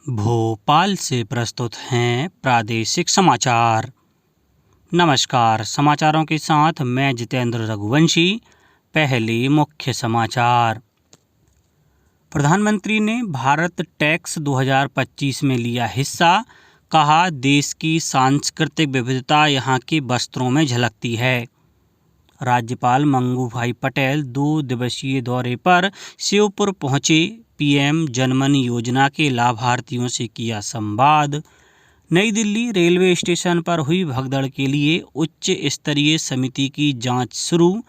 भोपाल से प्रस्तुत हैं प्रादेशिक समाचार। नमस्कार, समाचारों के साथ मैं जितेंद्र रघुवंशी। पहले मुख्य समाचार। प्रधानमंत्री ने भारत टैक्स 2025 में लिया हिस्सा। कहा, देश की सांस्कृतिक विविधता यहाँ के वस्त्रों में झलकती है। राज्यपाल मंगू भाई पटेल 2 दिवसीय दौरे पर श्योपुर पहुंचे। पीएम जनमन योजना के लाभार्थियों से किया संवाद। नई दिल्ली रेलवे स्टेशन पर हुई भगदड़ के लिए उच्च स्तरीय समिति की जांच शुरू।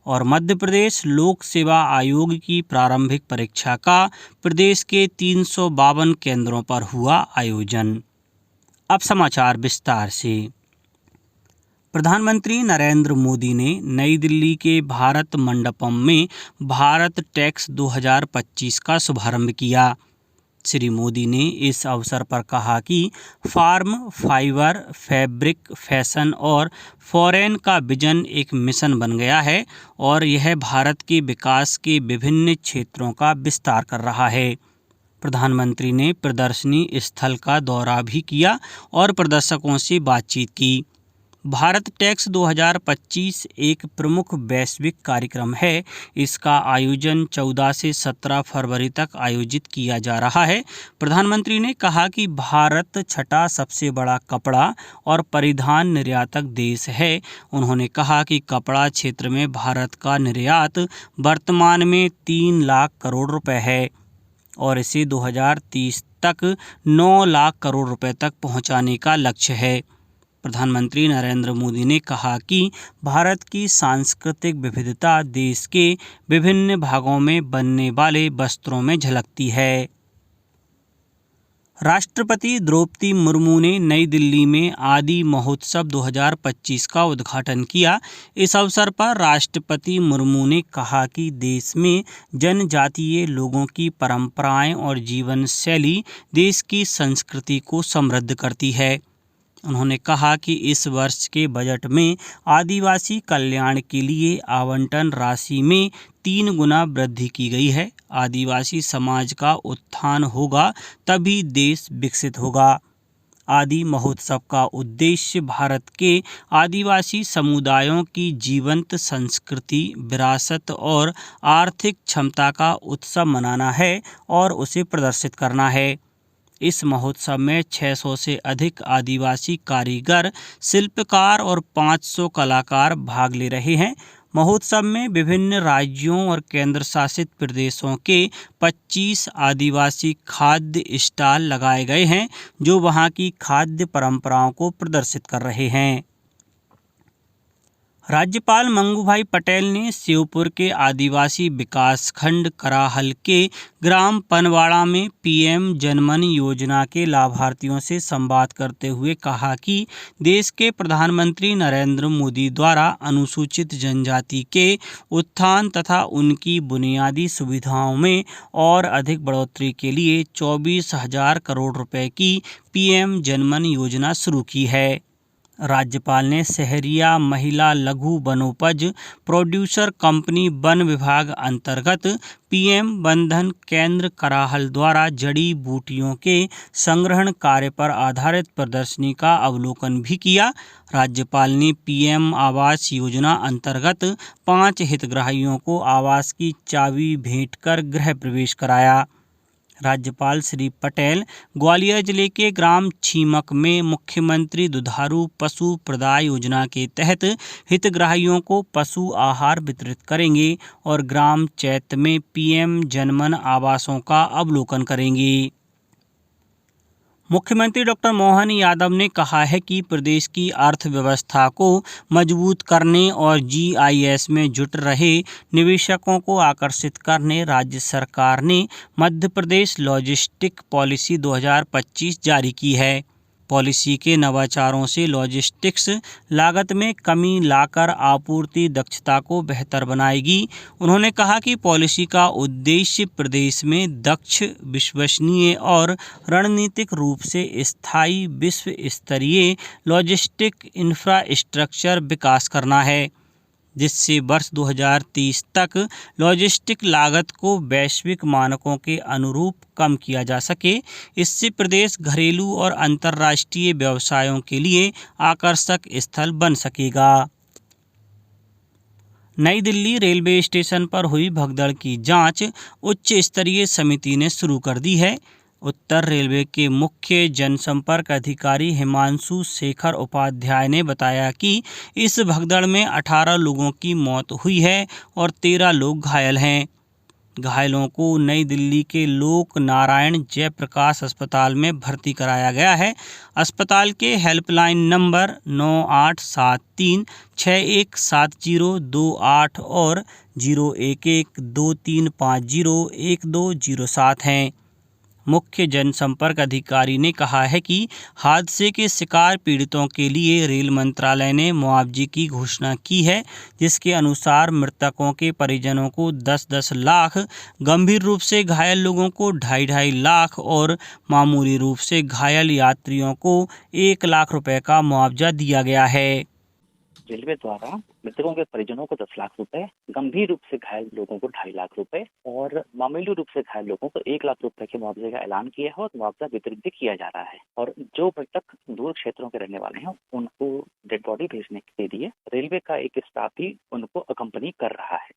और मध्य प्रदेश लोक सेवा आयोग की प्रारंभिक परीक्षा का प्रदेश के 352 केंद्रों पर हुआ आयोजन। अब समाचार विस्तार से। प्रधानमंत्री नरेंद्र मोदी ने नई दिल्ली के भारत मंडपम में भारत टैक्स 2025 का शुभारंभ किया। श्री मोदी ने इस अवसर पर कहा कि फार्म, फाइबर, फैब्रिक, फैशन और फॉरेन का विजन एक मिशन बन गया है और यह भारत के विकास के विभिन्न क्षेत्रों का विस्तार कर रहा है। प्रधानमंत्री ने प्रदर्शनी स्थल का दौरा भी किया और प्रदर्शकों से बातचीत की। भारत टैक्स 2025 एक प्रमुख वैश्विक कार्यक्रम है। इसका आयोजन 14 से 17 फरवरी तक आयोजित किया जा रहा है। प्रधानमंत्री ने कहा कि भारत छठा सबसे बड़ा कपड़ा और परिधान निर्यातक देश है। उन्होंने कहा कि कपड़ा क्षेत्र में भारत का निर्यात वर्तमान में 3 लाख करोड़ रुपए है और इसे 2030 तक 9 लाख करोड़ रुपए तक पहुंचाने का लक्ष्य है। प्रधानमंत्री नरेंद्र मोदी ने कहा कि भारत की सांस्कृतिक विविधता देश के विभिन्न भागों में बनने वाले वस्त्रों में झलकती है। राष्ट्रपति द्रौपदी मुर्मू ने नई दिल्ली में आदि महोत्सव 2025 का उद्घाटन किया। इस अवसर पर राष्ट्रपति मुर्मू ने कहा कि देश में जनजातीय लोगों की परंपराएं और जीवन शैली देश की संस्कृति को समृद्ध करती है। उन्होंने कहा कि इस वर्ष के बजट में आदिवासी कल्याण के लिए आवंटन राशि में 3 गुना वृद्धि की गई है। आदिवासी समाज का उत्थान होगा तभी देश विकसित होगा। आदि महोत्सव का उद्देश्य भारत के आदिवासी समुदायों की जीवंत संस्कृति, विरासत और आर्थिक क्षमता का उत्सव मनाना है और उसे प्रदर्शित करना है। इस महोत्सव में 600 से अधिक आदिवासी कारीगर, शिल्पकार और 500 कलाकार भाग ले रहे हैं। महोत्सव में विभिन्न राज्यों और केंद्र शासित प्रदेशों के 25 आदिवासी खाद्य स्टॉल लगाए गए हैं जो वहां की खाद्य परंपराओं को प्रदर्शित कर रहे हैं। राज्यपाल मंगू भाई पटेल ने श्योपुर के आदिवासी विकास खंड कराहल के ग्राम पनवाड़ा में पीएम जनमन योजना के लाभार्थियों से संवाद करते हुए कहा कि देश के प्रधानमंत्री नरेंद्र मोदी द्वारा अनुसूचित जनजाति के उत्थान तथा उनकी बुनियादी सुविधाओं में और अधिक बढ़ोतरी के लिए 24,000 करोड़ रुपए की पीएम जनमन योजना शुरू की है। राज्यपाल ने सहरिया महिला लघु वनोपज प्रोड्यूसर कंपनी वन विभाग अंतर्गत पीएम वनधन केंद्र कराहल द्वारा जड़ी बूटियों के संग्रहण कार्य पर आधारित प्रदर्शनी का अवलोकन भी किया। राज्यपाल ने पीएम आवास योजना अंतर्गत 5 हितग्राहियों को आवास की चाबी भेंट कर गृह प्रवेश कराया। राज्यपाल श्री पटेल ग्वालियर जिले के ग्राम छीमक में मुख्यमंत्री दुधारू पशु प्रदाय योजना के तहत हितग्राहियों को पशु आहार वितरित करेंगे और ग्राम चैत में पीएम जनमन आवासों का अवलोकन करेंगे। मुख्यमंत्री डॉक्टर मोहन यादव ने कहा है कि प्रदेश की अर्थव्यवस्था को मजबूत करने और जीआईएस में जुट रहे निवेशकों को आकर्षित करने राज्य सरकार ने मध्य प्रदेश लॉजिस्टिक पॉलिसी 2025 जारी की है। पॉलिसी के नवाचारों से लॉजिस्टिक्स लागत में कमी लाकर आपूर्ति दक्षता को बेहतर बनाएगी। उन्होंने कहा कि पॉलिसी का उद्देश्य प्रदेश में दक्ष, विश्वसनीय और रणनीतिक रूप से स्थायी विश्व स्तरीय लॉजिस्टिक इंफ्रास्ट्रक्चर विकास करना है। जिससे वर्ष 2030 तक लॉजिस्टिक लागत को वैश्विक मानकों के अनुरूप कम किया जा सके। इससे प्रदेश घरेलू और अंतर्राष्ट्रीय व्यवसायों के लिए आकर्षक स्थल बन सकेगा। नई दिल्ली रेलवे स्टेशन पर हुई भगदड़ की जांच उच्च स्तरीय समिति ने शुरू कर दी है। उत्तर रेलवे के मुख्य जनसंपर्क अधिकारी हिमांशु शेखर उपाध्याय ने बताया कि इस भगदड़ में 18 लोगों की मौत हुई है और 13 लोग घायल हैं। घायलों को नई दिल्ली के लोक नारायण जयप्रकाश अस्पताल में भर्ती कराया गया है। अस्पताल के हेल्पलाइन नंबर 9873617028 और 01123501207 हैं। मुख्य जनसंपर्क अधिकारी ने कहा है कि हादसे के शिकार पीड़ितों के लिए रेल मंत्रालय ने मुआवजे की घोषणा की है, जिसके अनुसार मृतकों के परिजनों को 10-10 लाख, गंभीर रूप से घायल लोगों को 2.5 लाख और मामूली रूप से घायल यात्रियों को 1 लाख रुपए का मुआवजा दिया गया है। रेलवे द्वारा मृतकों के परिजनों को 10 लाख रुपए, गंभीर रूप से घायल लोगों को 2.5 लाख रुपए और मामूली रूप से घायल लोगों को 1 लाख रुपए के मुआवजे का ऐलान किया है और मुआवजा वितरित भी किया जा रहा है। और जो मृतक दूर क्षेत्रों के रहने वाले हैं उनको डेड बॉडी भेजने के लिए रेलवे का एक स्टाफ भी उनको अकम्पनी कर रहा है।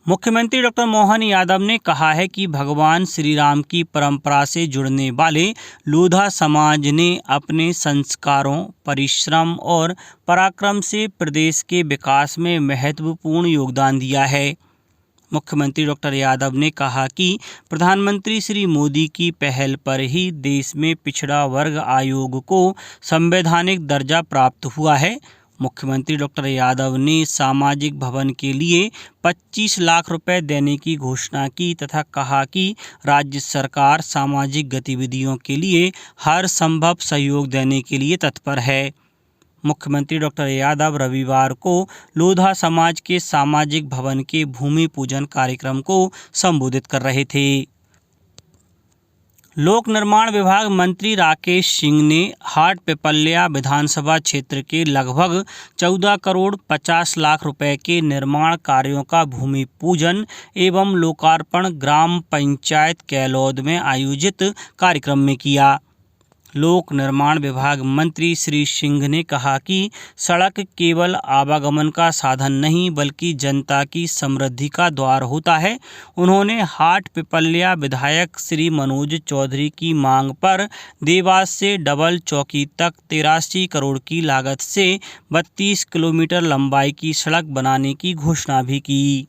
मुख्यमंत्री डॉक्टर मोहन यादव ने कहा है कि भगवान श्री राम की परंपरा से जुड़ने वाले लोधा समाज ने अपने संस्कारों, परिश्रम और पराक्रम से प्रदेश के विकास में महत्वपूर्ण योगदान दिया है। मुख्यमंत्री डॉक्टर यादव ने कहा कि प्रधानमंत्री श्री मोदी की पहल पर ही देश में पिछड़ा वर्ग आयोग को संवैधानिक दर्जा प्राप्त हुआ है। मुख्यमंत्री डॉक्टर यादव ने सामाजिक भवन के लिए 25 लाख रुपए देने की घोषणा की तथा कहा कि राज्य सरकार सामाजिक गतिविधियों के लिए हर संभव सहयोग देने के लिए तत्पर है। मुख्यमंत्री डॉक्टर यादव रविवार को लोधा समाज के सामाजिक भवन के भूमि पूजन कार्यक्रम को संबोधित कर रहे थे। लोक निर्माण विभाग मंत्री राकेश सिंह ने हाटपिपल्या विधानसभा क्षेत्र के लगभग 14 करोड़ 50 लाख रुपए के निर्माण कार्यों का भूमि पूजन एवं लोकार्पण ग्राम पंचायत कैलौद में आयोजित कार्यक्रम में किया। लोक निर्माण विभाग मंत्री श्री सिंह ने कहा कि सड़क केवल आवागमन का साधन नहीं बल्कि जनता की समृद्धि का द्वार होता है। उन्होंने हाटपिपल्या विधायक श्री मनोज चौधरी की मांग पर देवास से डबल चौकी तक 83 करोड़ की लागत से 32 किलोमीटर लंबाई की सड़क बनाने की घोषणा भी की।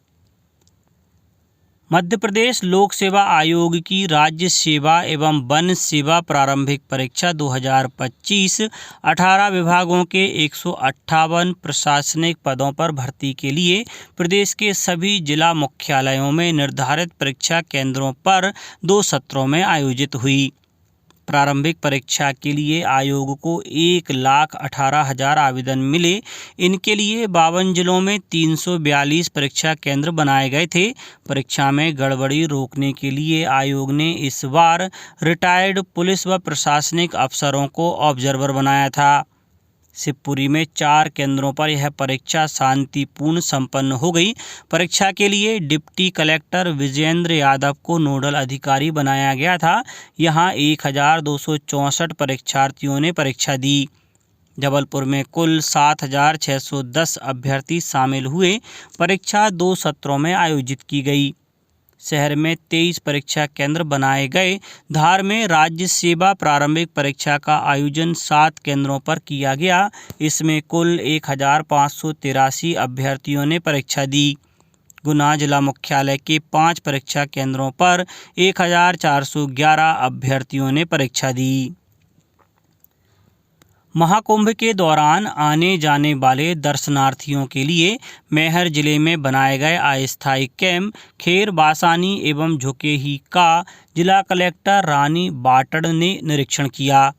मध्य प्रदेश लोक सेवा आयोग की राज्य सेवा एवं वन सेवा प्रारंभिक परीक्षा 2025 18 विभागों के 158 प्रशासनिक पदों पर भर्ती के लिए प्रदेश के सभी जिला मुख्यालयों में निर्धारित परीक्षा केंद्रों पर 2 सत्रों में आयोजित हुई। प्रारंभिक परीक्षा के लिए आयोग को 1,18,000 आवेदन मिले। इनके लिए 52 जिलों में 342 परीक्षा केंद्र बनाए गए थे। परीक्षा में गड़बड़ी रोकने के लिए आयोग ने इस बार रिटायर्ड पुलिस व प्रशासनिक अफसरों को ऑब्जर्वर बनाया था। शिवपुरी में 4 केंद्रों पर यह परीक्षा शांतिपूर्ण संपन्न हो गई। परीक्षा के लिए डिप्टी कलेक्टर विजेंद्र यादव को नोडल अधिकारी बनाया गया था। यहां 1264 परीक्षार्थियों ने परीक्षा दी। जबलपुर में कुल 7610 अभ्यर्थी शामिल हुए। परीक्षा 2 सत्रों में आयोजित की गई। शहर में 23 परीक्षा केंद्र बनाए गए। धार में राज्य सेवा प्रारंभिक परीक्षा का आयोजन 7 केंद्रों पर किया गया। इसमें कुल 1583 अभ्यर्थियों ने परीक्षा दी। गुना जिला मुख्यालय के 5 परीक्षा केंद्रों पर 1411 अभ्यर्थियों ने परीक्षा दी। महाकुंभ के दौरान आने जाने वाले दर्शनार्थियों के लिए मैहर जिले में बनाए गए अस्थायी कैंप खेर बासानी एवं झुकेही का जिला कलेक्टर रानी बाटड़ ने निरीक्षण किया।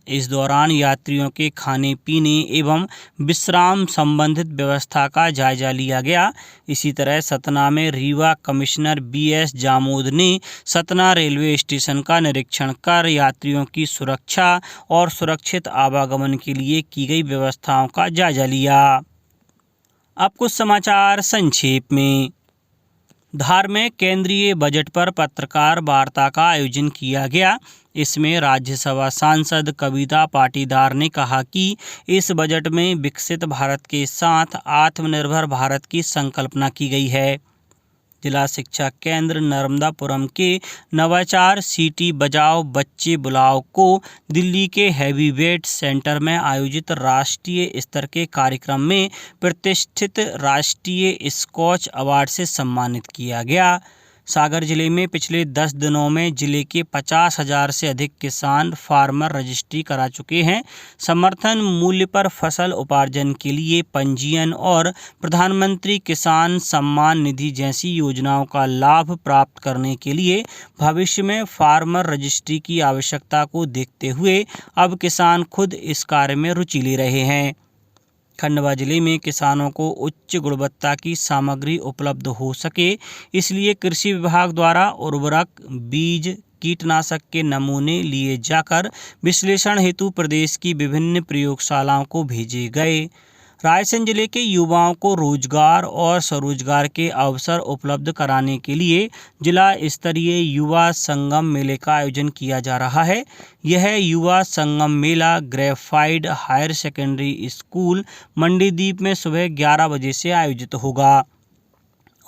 इस दौरान यात्रियों के खाने पीने एवं विश्राम संबंधित व्यवस्था का जायजा लिया गया। इसी तरह सतना में रीवा कमिश्नर BS जामोद ने सतना रेलवे स्टेशन का निरीक्षण कर यात्रियों की सुरक्षा और सुरक्षित आवागमन के लिए की गई व्यवस्थाओं का जायजा लिया। अब कुछ समाचार संक्षेप में। धार में केंद्रीय बजट पर पत्रकार वार्ता का आयोजन किया गया। इसमें राज्यसभा सांसद कविता पाटीदार ने कहा कि इस बजट में विकसित भारत के साथ आत्मनिर्भर भारत की संकल्पना की गई है। जिला शिक्षा केंद्र नर्मदापुरम के नवाचार सिटी बजाओ बच्चे बुलाओ को दिल्ली के हैवीवेट सेंटर में आयोजित राष्ट्रीय स्तर के कार्यक्रम में प्रतिष्ठित राष्ट्रीय स्कॉच अवार्ड से सम्मानित किया गया। सागर जिले में पिछले 10 दिनों में जिले के 50,000 से अधिक किसान फार्मर रजिस्ट्री करा चुके हैं। समर्थन मूल्य पर फसल उपार्जन के लिए पंजीयन और प्रधानमंत्री किसान सम्मान निधि जैसी योजनाओं का लाभ प्राप्त करने के लिए भविष्य में फार्मर रजिस्ट्री की आवश्यकता को देखते हुए अब किसान खुद इस कार्य में रुचि ले रहे हैं। खंडवा जिले में किसानों को उच्च गुणवत्ता की सामग्री उपलब्ध हो सके, इसलिए कृषि विभाग द्वारा उर्वरक, बीज, कीटनाशक के नमूने लिए जाकर विश्लेषण हेतु प्रदेश की विभिन्न प्रयोगशालाओं को भेजे गए। रायसेन जिले के युवाओं को रोजगार और स्वरोजगार के अवसर उपलब्ध कराने के लिए जिला स्तरीय युवा संगम मेले का आयोजन किया जा रहा है। यह युवा संगम मेला ग्रेफाइड हायर सेकेंडरी स्कूल मंडीदीप में सुबह 11 बजे से आयोजित होगा।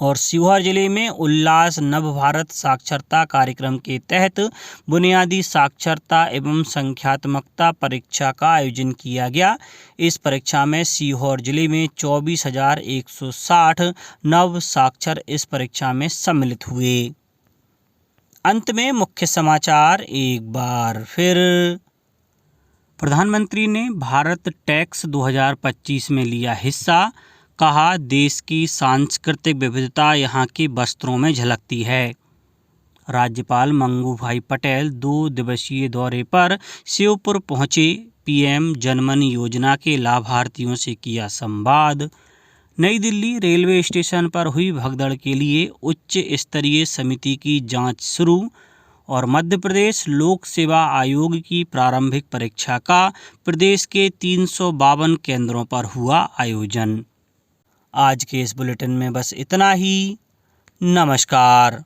और सीहोर जिले में उल्लास नव भारत साक्षरता कार्यक्रम के तहत बुनियादी साक्षरता एवं संख्यात्मकता परीक्षा का आयोजन किया गया। इस परीक्षा में सीहोर जिले में 24,160 नव साक्षर इस परीक्षा में सम्मिलित हुए। अंत में मुख्य समाचार एक बार फिर। प्रधानमंत्री ने भारत टैक्स 2025 में लिया हिस्सा। कहा, देश की सांस्कृतिक विविधता यहाँ के वस्त्रों में झलकती है। राज्यपाल मंगू भाई पटेल 2 दिवसीय दौरे पर श्योपुर पहुँचे। पीएम जनमन योजना के लाभार्थियों से किया संवाद। नई दिल्ली रेलवे स्टेशन पर हुई भगदड़ के लिए उच्च स्तरीय समिति की जांच शुरू। और मध्य प्रदेश लोक सेवा आयोग की प्रारंभिक परीक्षा का प्रदेश के 352 केंद्रों पर हुआ आयोजन। आज के इस बुलेटिन में बस इतना ही। नमस्कार।